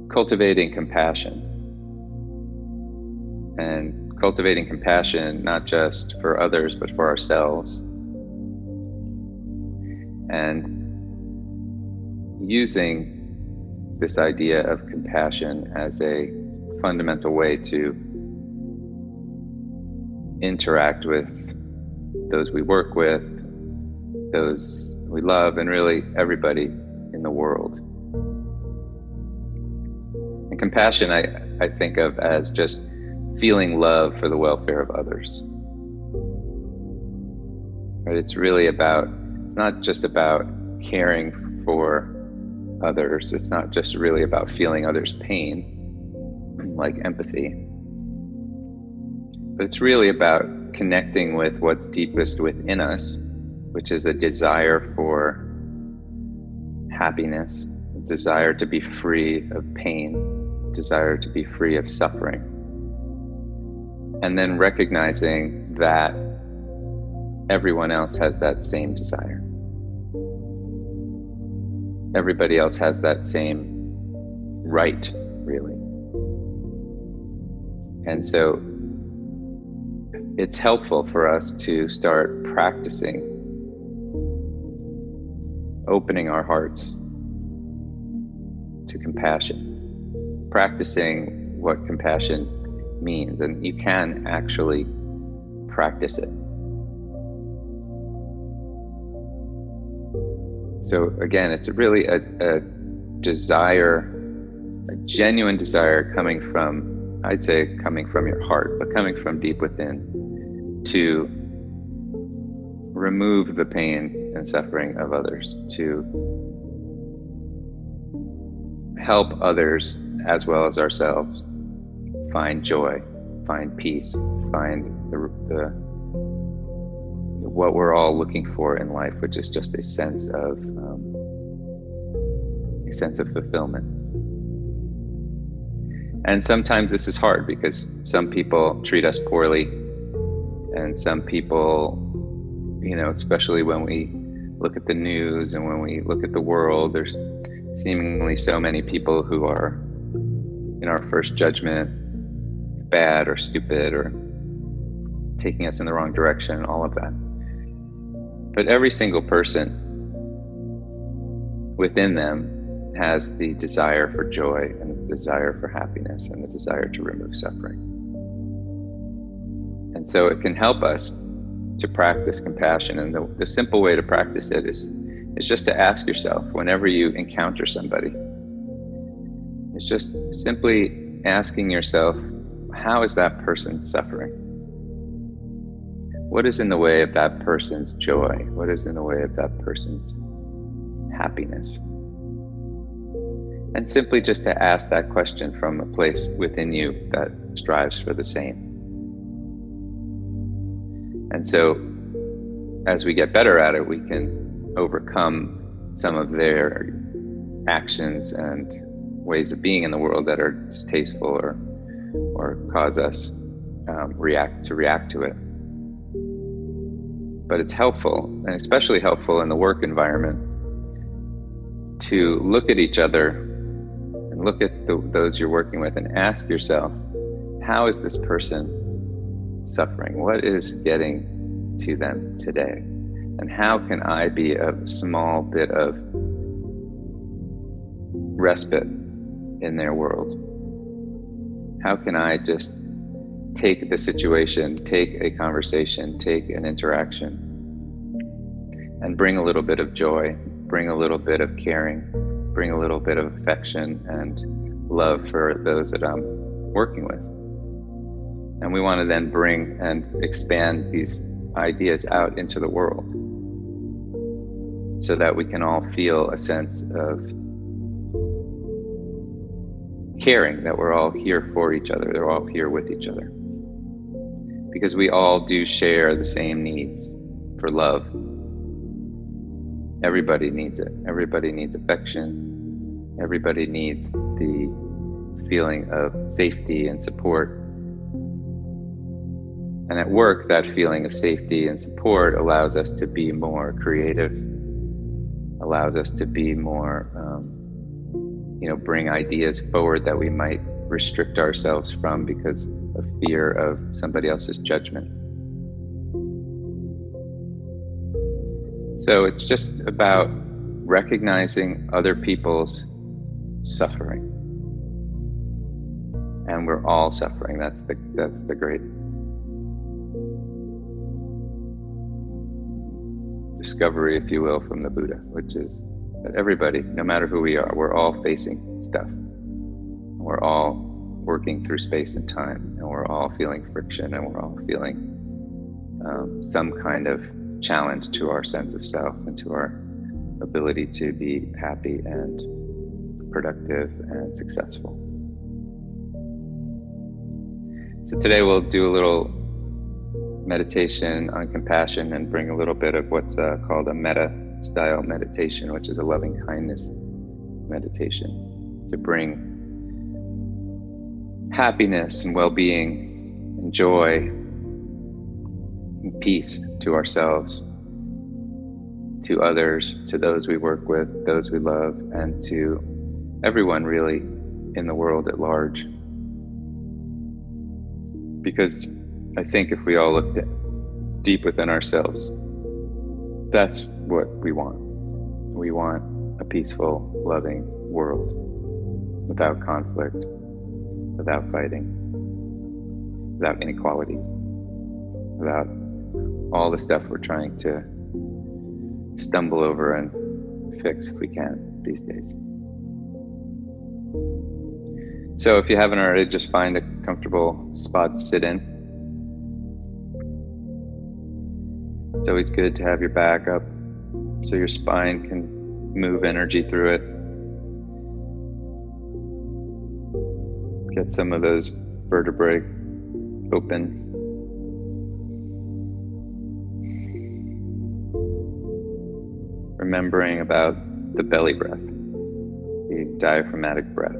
cultivating compassion. And cultivating compassion, not just for others, but for ourselves. And using this idea of compassion as a fundamental way to interact with those we work with, those we love, and really everybody in the world. And compassion, I think of as just feeling love for the welfare of others. Right? It's not just about caring for others. It's not just really about feeling others' pain, like empathy. But it's really about connecting with what's deepest within us, which is a desire for happiness, a desire to be free of pain, a desire to be free of suffering. And then recognizing that everyone else has that same desire. Everybody else has that same right, really. And so it's helpful for us to start practicing opening our hearts to compassion, practicing what compassion means, and you can actually practice it. So again, it's really a desire, a genuine desire coming from, I'd say coming from your heart, but coming from deep within, to remove the pain and suffering of others, to help others as well as ourselves find joy, find peace, find the what we're all looking for in life, which is just a sense of fulfillment. And sometimes this is hard because some people treat us poorly, and some people, especially when we look at the news and when we look at the world, there's seemingly so many people who are, in our first judgment, bad or stupid or taking us in the wrong direction, all of that. But every single person within them has the desire for joy and the desire for happiness and the desire to remove suffering. And so it can help us to practice compassion. And the simple way to practice it is just to ask yourself, whenever you encounter somebody, it's just simply asking yourself, how is that person suffering? What is in the way of that person's joy? What is in the way of that person's happiness? And simply just to ask that question from a place within you that strives for the same. And so as we get better at it, we can overcome some of their actions and ways of being in the world that are distasteful or cause us react to it. But it's helpful, and especially helpful in the work environment, to look at each other and look at those you're working with and ask yourself, how is this person suffering? What is getting to them today? And how can I be a small bit of respite in their world? How can I just take the situation, take a conversation, take an interaction, and bring a little bit of joy, bring a little bit of caring, bring a little bit of affection and love for those that I'm working with. And we want to then bring and expand these ideas out into the world so that we can all feel a sense of caring, that we're all here for each other, they're all here with each other. Because we all do share the same needs for love. Everybody needs it. Everybody needs affection. Everybody needs the feeling of safety and support. And at work, that feeling of safety and support allows us to be more creative, allows us to be more bring ideas forward that we might restrict ourselves from because of fear of somebody else's judgment. So it's just about recognizing other people's suffering. And we're all suffering. That's the great discovery, if you will, from the Buddha, which is that everybody, no matter who we are, we're all facing stuff. We're all working through space and time, and we're all feeling friction, and we're all feeling some kind of challenge to our sense of self and to our ability to be happy and productive and successful. So today we'll do a little meditation on compassion and bring a little bit of what's called a metta style meditation, which is a loving kindness meditation, to bring happiness and well-being and joy and peace to ourselves, to others, to those we work with, those we love, and to everyone really in the world at large. Because I think if we all looked deep within ourselves, that's what we want. We want a peaceful, loving world without conflict, without fighting, without inequality, without all the stuff we're trying to stumble over and fix if we can these days. So if you haven't already, just find a comfortable spot to sit in. It's always good to have your back up so your spine can move energy through it. Get some of those vertebrae open. Remembering about the belly breath, the diaphragmatic breath.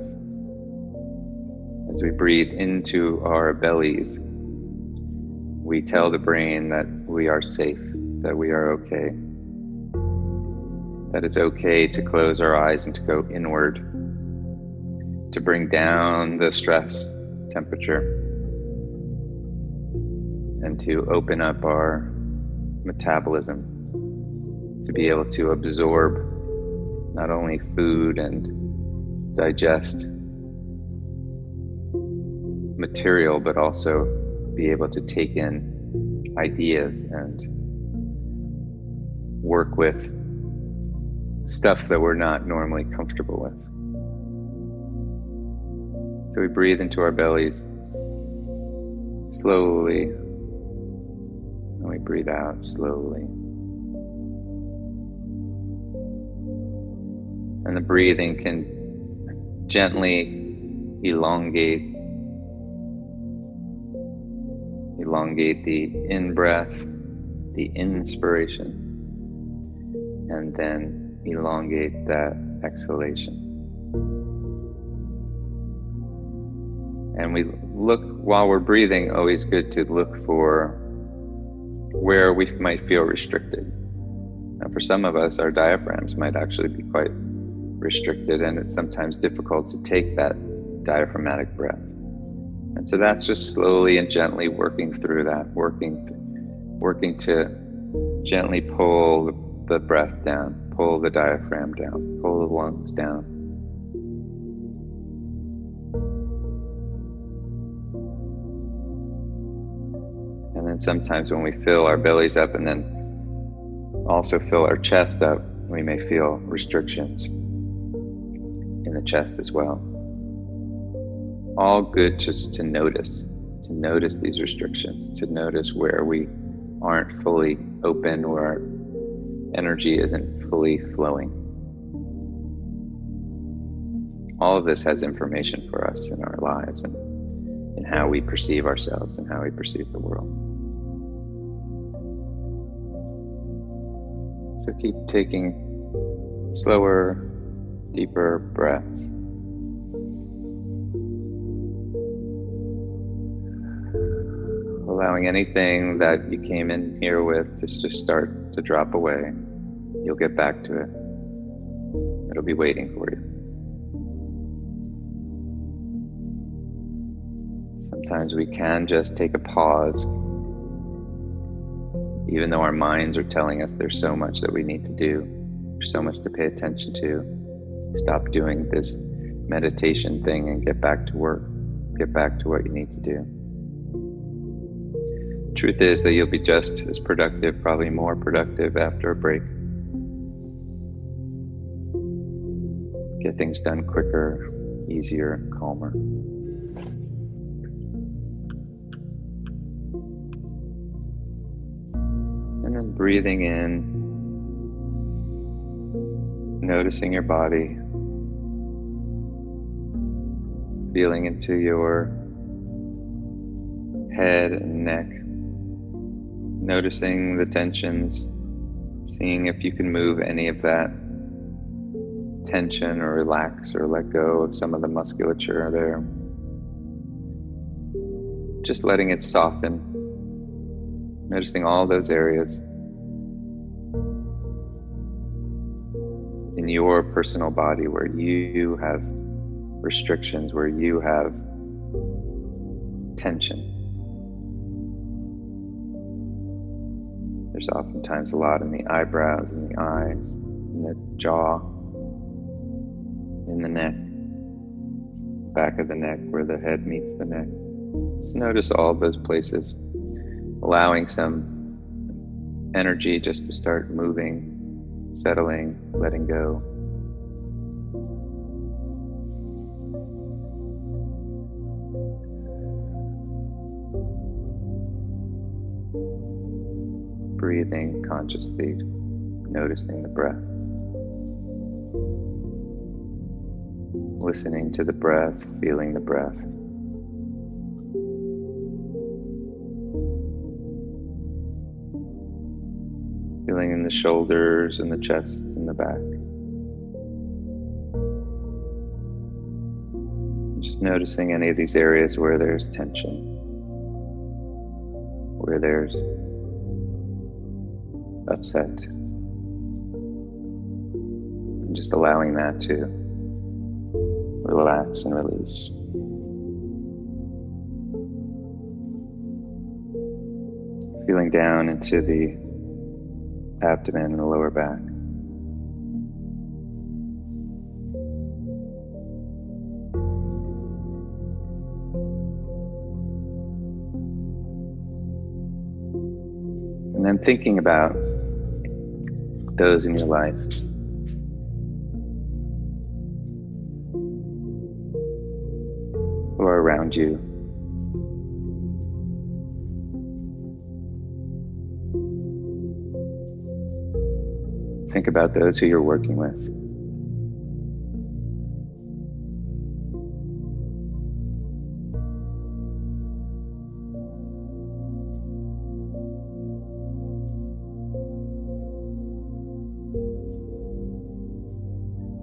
As we breathe into our bellies, we tell the brain that we are safe, that we are okay, that it's okay to close our eyes and to go inward, to bring down the stress temperature, and to open up our metabolism, to be able to absorb not only food and digest material, but also be able to take in ideas and work with stuff that we're not normally comfortable with. So we breathe into our bellies slowly, and we breathe out slowly. And the breathing can gently elongate the in-breath, the inspiration, and then elongate that exhalation. And we look, while we're breathing, always good to look for where we might feel restricted. Now, for some of us, our diaphragms might actually be quite restricted, and it's sometimes difficult to take that diaphragmatic breath. And so that's just slowly and gently working through that, working to gently pull the breath down, pull the diaphragm down, pull the lungs down. And then sometimes when we fill our bellies up and then also fill our chest up, we may feel restrictions in the chest as well. All good just to notice these restrictions, to notice where we aren't fully open, where our energy isn't fully flowing. All of this has information for us in our lives and in how we perceive ourselves and how we perceive the world. So keep taking slower, deeper breaths. Allowing anything that you came in here with to just start to drop away. You'll get back to it. It'll be waiting for you. Sometimes we can just take a pause, even though our minds are telling us there's so much that we need to do, there's so much to pay attention to. Stop doing this meditation thing and get back to work. Get back to what you need to do. Truth is that you'll be just as productive, probably more productive after a break. Get things done quicker, easier, calmer. And then breathing in, noticing your body, feeling into your head and neck, noticing the tensions, seeing if you can move any of that tension or relax or let go of some of the musculature there. Just letting it soften, noticing all those areas in your personal body where you have restrictions, where you have tension. There's oftentimes a lot in the eyebrows, in the eyes, in the jaw, in the neck, back of the neck where the head meets the neck. Just notice all those places, allowing some energy just to start moving, settling, letting go. Breathing consciously, noticing the breath. Listening to the breath, feeling the breath. Feeling in the shoulders and the chest and the back. Just noticing any of these areas where there's tension, where there's upset. And just allowing that to relax and release. Feeling down into the abdomen and the lower back. And then thinking about those in your life who are around you. Think about those who you're working with.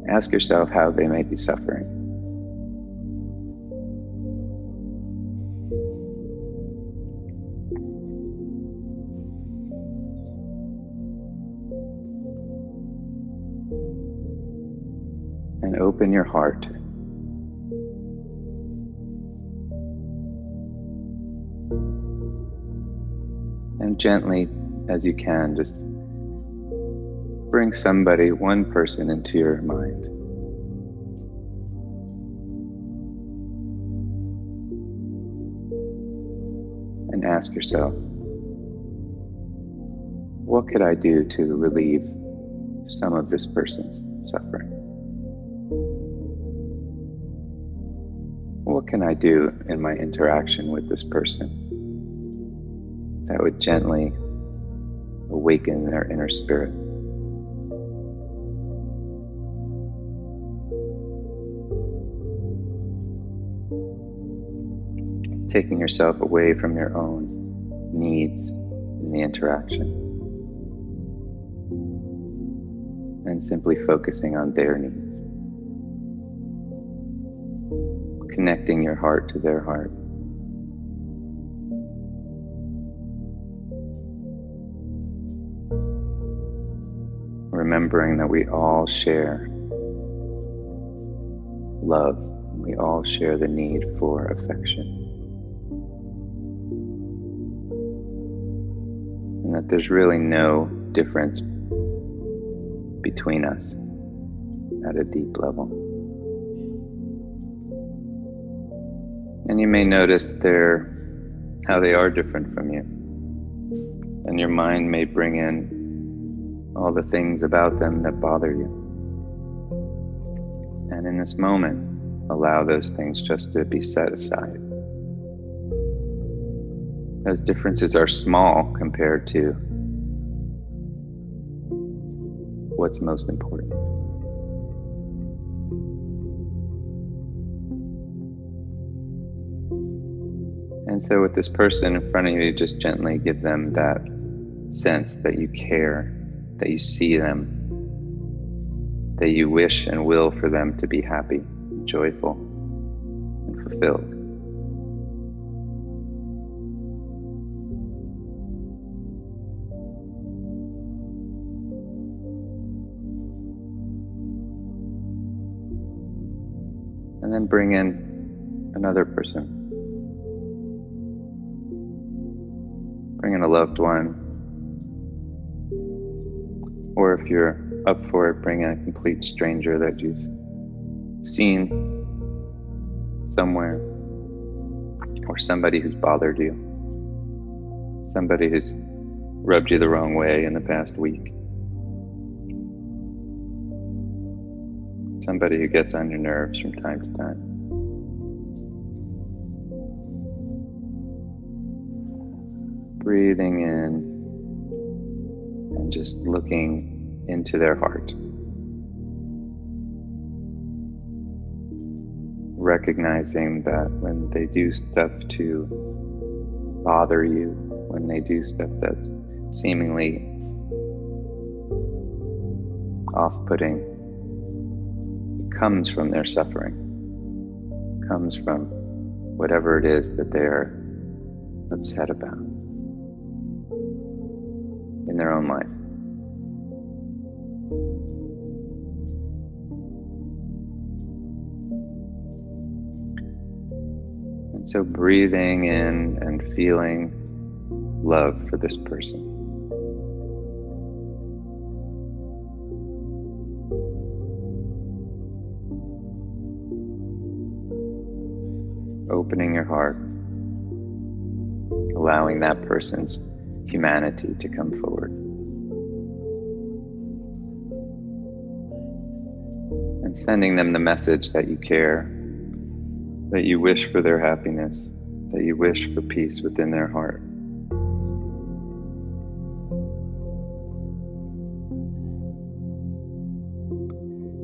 Ask yourself how they may be suffering. And open your heart. And gently, as you can, just bring somebody, one person into your mind. And ask yourself, what could I do to relieve some of this person's suffering? What can I do in my interaction with this person that would gently awaken their inner spirit? Taking yourself away from your own needs in the interaction and simply focusing on their needs. Connecting your heart to their heart. Remembering that we all share love, we all share the need for affection. and that there's really no difference between us at a deep level. And you may notice how they are different from you. And your mind may bring in all the things about them that bother you. And in this moment, allow those things just to be set aside. Those differences are small compared to what's most important. And so with this person in front of you, just gently give them that sense that you care, that you see them, that you wish and will for them to be happy, joyful, and fulfilled. And then bring in another person. Bring in a loved one. Or if you're up for it, bring in a complete stranger that you've seen somewhere. Or somebody who's bothered you. Somebody who's rubbed you the wrong way in the past week. Somebody who gets on your nerves from time to time. Breathing in and just looking into their heart. Recognizing that when they do stuff to bother you, when they do stuff that's seemingly off-putting, it comes from their suffering. It comes from whatever it is that they're upset about in their own life. And so breathing in and feeling love for this person. Opening your heart, allowing that person's humanity to come forward. And sending them the message that you care, that you wish for their happiness, that you wish for peace within their heart.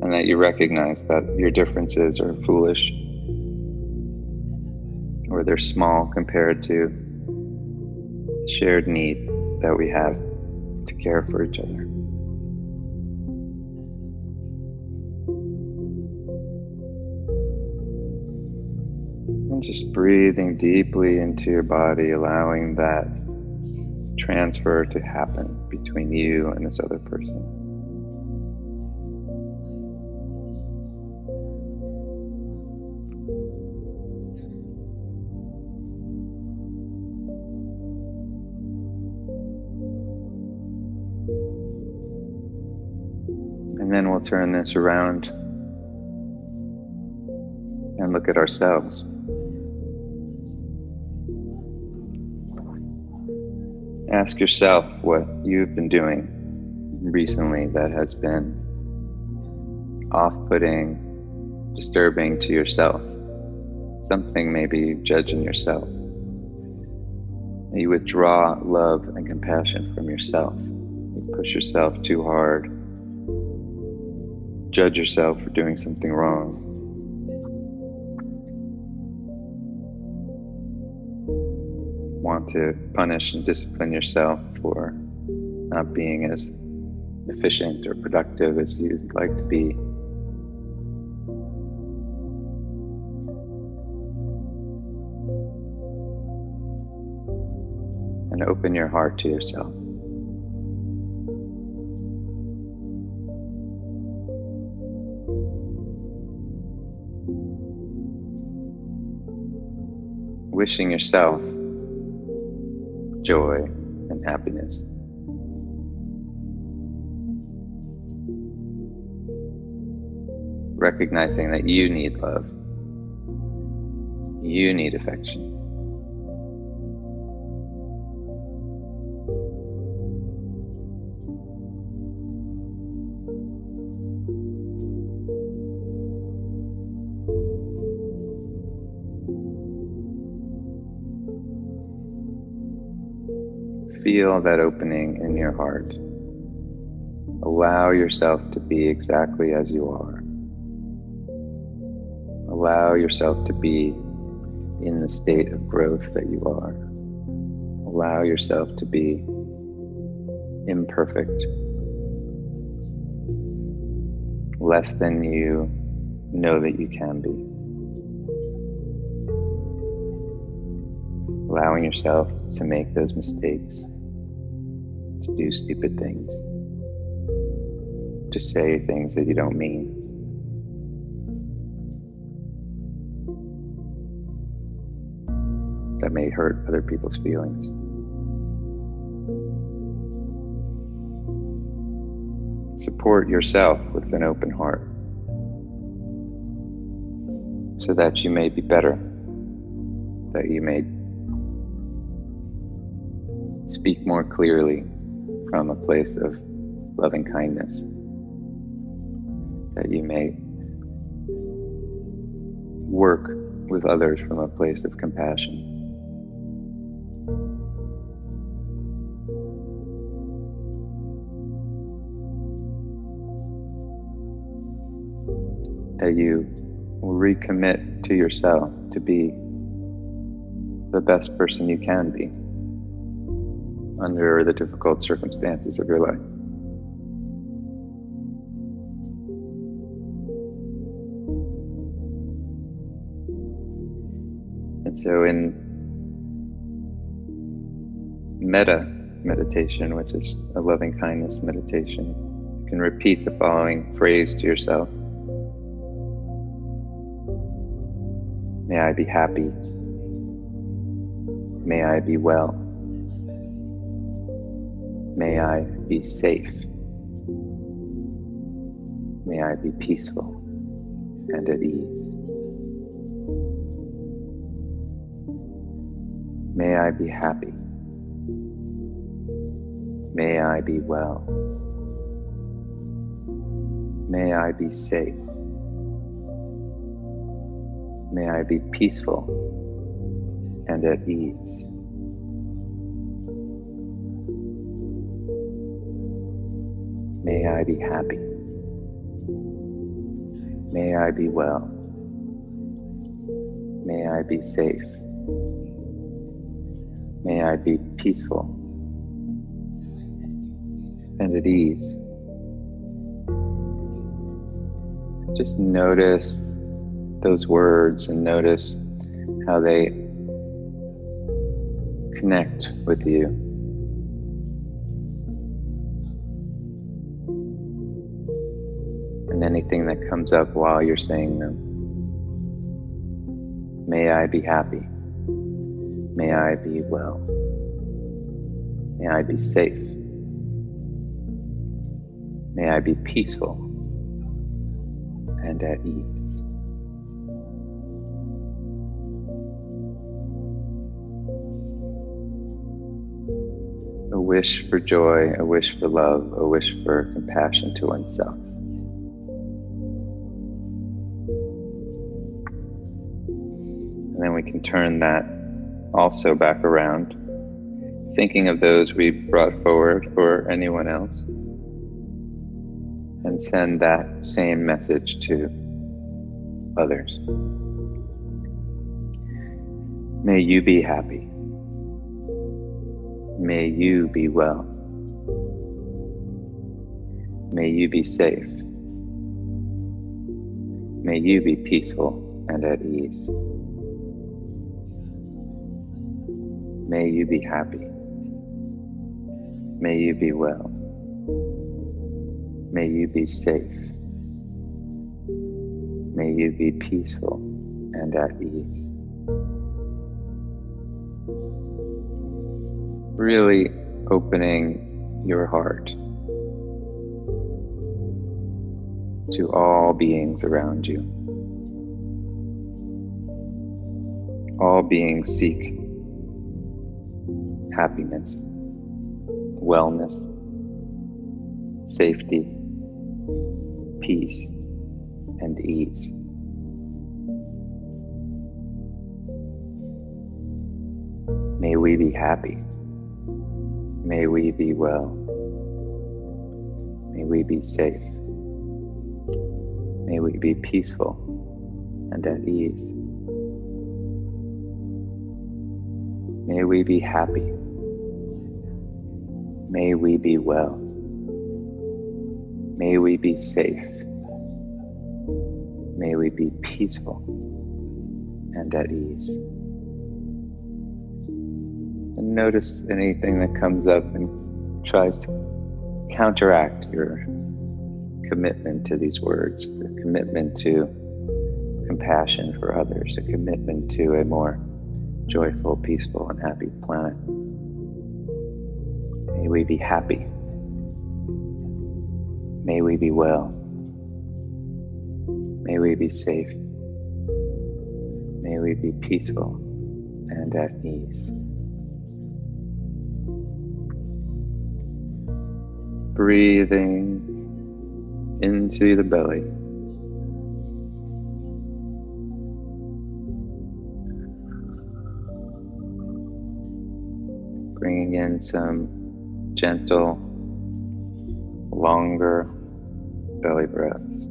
And that you recognize that your differences are foolish, or they're small compared to the shared need that we have to care for each other. And just breathing deeply into your body, allowing that transfer to happen between you and this other person. And then we'll turn this around and look at ourselves. Ask yourself what you've been doing recently that has been off-putting, disturbing to yourself. Something maybe you've judged in yourself. You withdraw love and compassion from yourself. You push yourself too hard. Judge yourself for doing something wrong. Want to punish and discipline yourself for not being as efficient or productive as you'd like to be. And open your heart to yourself. Wishing yourself joy, and happiness. Recognizing that you need love, you need affection. Feel that opening in your heart. Allow yourself to be exactly as you are. Allow yourself to be in the state of growth that you are. Allow yourself to be imperfect, less than you know that you can be. Allowing yourself to make those mistakes, to do stupid things, to say things that you don't mean. That may hurt other people's feelings. Support yourself with an open heart so that you may be better, that you may speak more clearly from a place of loving kindness, that you may work with others from a place of compassion. That you will recommit to yourself to be the best person you can be under the difficult circumstances of your life. And so in metta meditation, which is a loving kindness meditation, you can repeat the following phrase to yourself. May I be happy. May I be well. May I be safe. May I be peaceful and at ease. May I be happy. May I be well. May I be safe. May I be peaceful and at ease. May I be happy. May I be well. May I be safe. May I be peaceful and at ease. Just notice those words and notice how they connect with you. And anything that comes up while you're saying them. May I be happy. May I be well. May I be safe. May I be peaceful and at ease. A wish for joy, a wish for love, a wish for compassion to oneself. And then we can turn that also back around, thinking of those we brought forward for anyone else, and send that same message to others. May you be happy. May you be well. May you be safe. May you be peaceful and at ease. May you be happy. May you be well. May you be safe. May you be peaceful and at ease. Really opening your heart to all beings around you. All beings seek happiness, wellness, safety, peace, and ease. May we be happy. May we be well. May we be safe. May we be peaceful and at ease. May we be happy. May we be well. May we be safe. May we be peaceful and at ease. And notice anything that comes up and tries to counteract your commitment to these words, the commitment to compassion for others, a commitment to a more joyful, peaceful, and happy planet. May we be happy. May we be well. May we be safe. May we be peaceful and at ease. Breathing into the belly. Bringing in some gentle, longer belly breaths.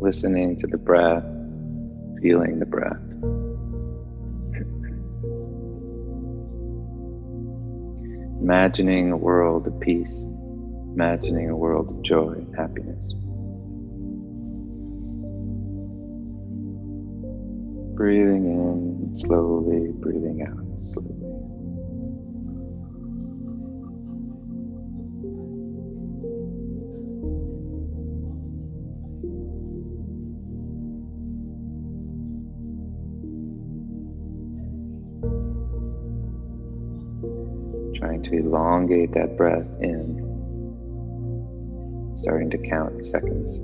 Listening to the breath, feeling the breath. Imagining a world of peace, imagining a world of joy and happiness. Breathing in slowly, breathing out slowly. Trying to elongate that breath in, starting to count the seconds.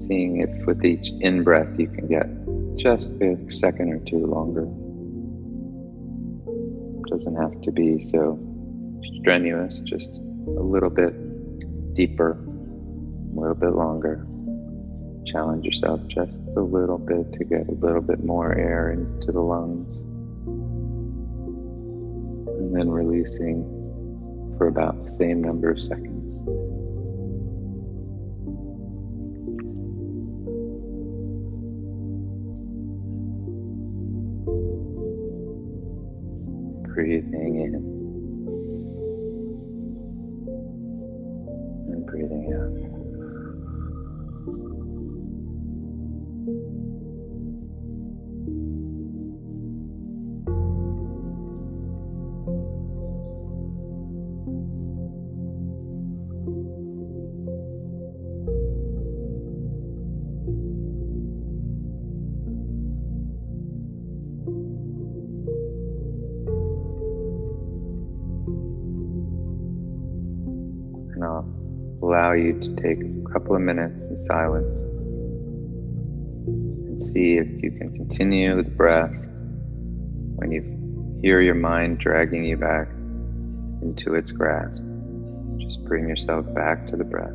Seeing if with each in-breath you can get just a second or two longer. It doesn't have to be so strenuous, just a little bit deeper, a little bit longer. Challenge yourself just a little bit to get a little bit more air into the lungs. And then releasing for about the same number of seconds. Breathing in and breathing out. And I'll allow you to take a couple of minutes in silence and see if you can continue with the breath when you hear your mind dragging you back into its grasp. Just bring yourself back to the breath.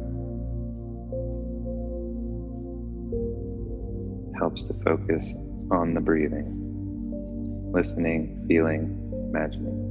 Helps to focus on the breathing, listening, feeling, imagining.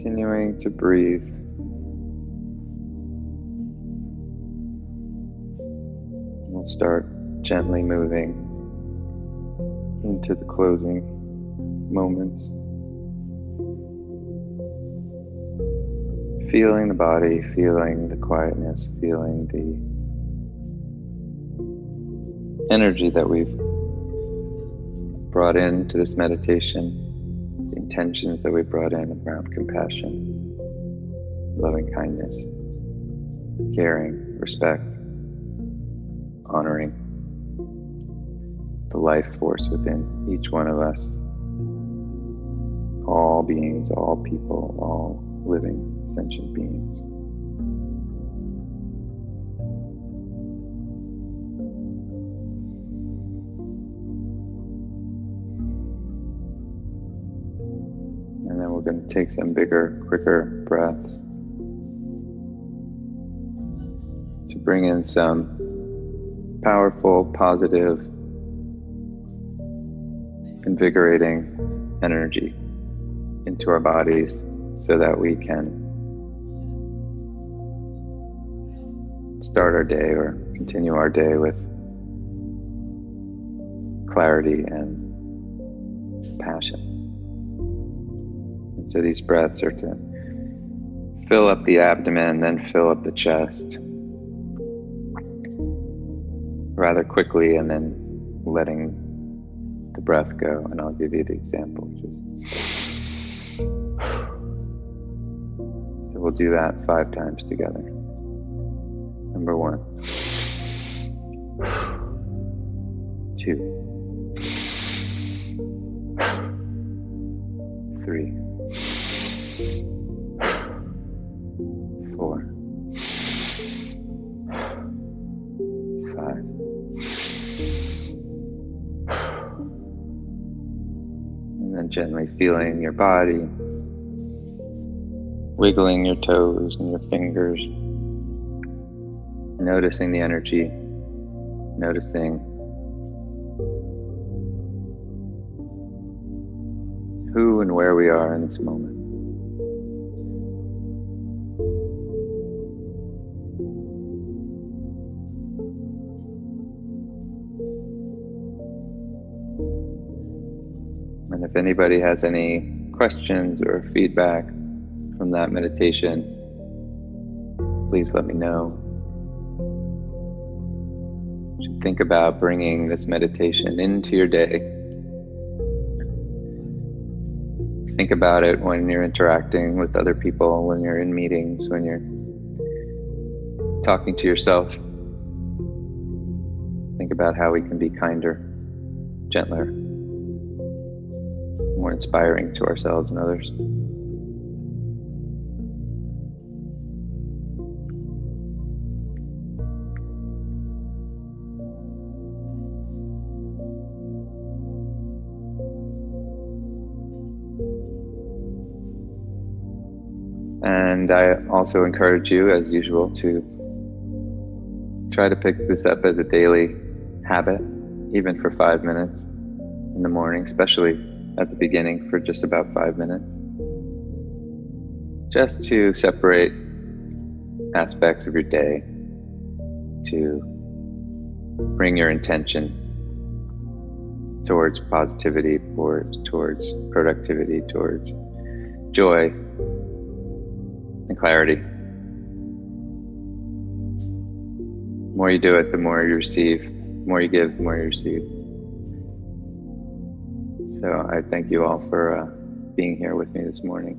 Continuing to breathe. We'll start gently moving into the closing moments. Feeling the body, feeling the quietness, feeling the energy that we've brought into this meditation, the intentions that we brought in around compassion, loving kindness, caring, respect, honoring the life force within each one of us, all beings, all people, all living sentient beings. And then we're going to take some bigger, quicker breaths to bring in some powerful, positive, invigorating energy into our bodies so that we can start our day or continue our day with clarity and passion. And so these breaths are to fill up the abdomen, then fill up the chest rather quickly, and then letting the breath go. And I'll give you the example. So we'll do that 5 times together. Number 1, 2, 3, 4, 5. And then gently feeling your body, wiggling your toes and your fingers, noticing the energy, noticing who and where we are in this moment. And if anybody has any questions or feedback from that meditation, please let me know. You should think about bringing this meditation into your day. Think about it when you're interacting with other people, when you're in meetings, when you're talking to yourself. Think about how we can be kinder, gentler, more inspiring to ourselves and others. And I also encourage you, as usual, to try to pick this up as a daily habit, even for 5 minutes in the morning, especially at the beginning for just about 5 minutes. Just to separate aspects of your day, to bring your intention towards positivity, towards productivity, towards joy and clarity. The more you do it, the more you receive. The more you give, the more you receive. So I thank you all for being here with me this morning.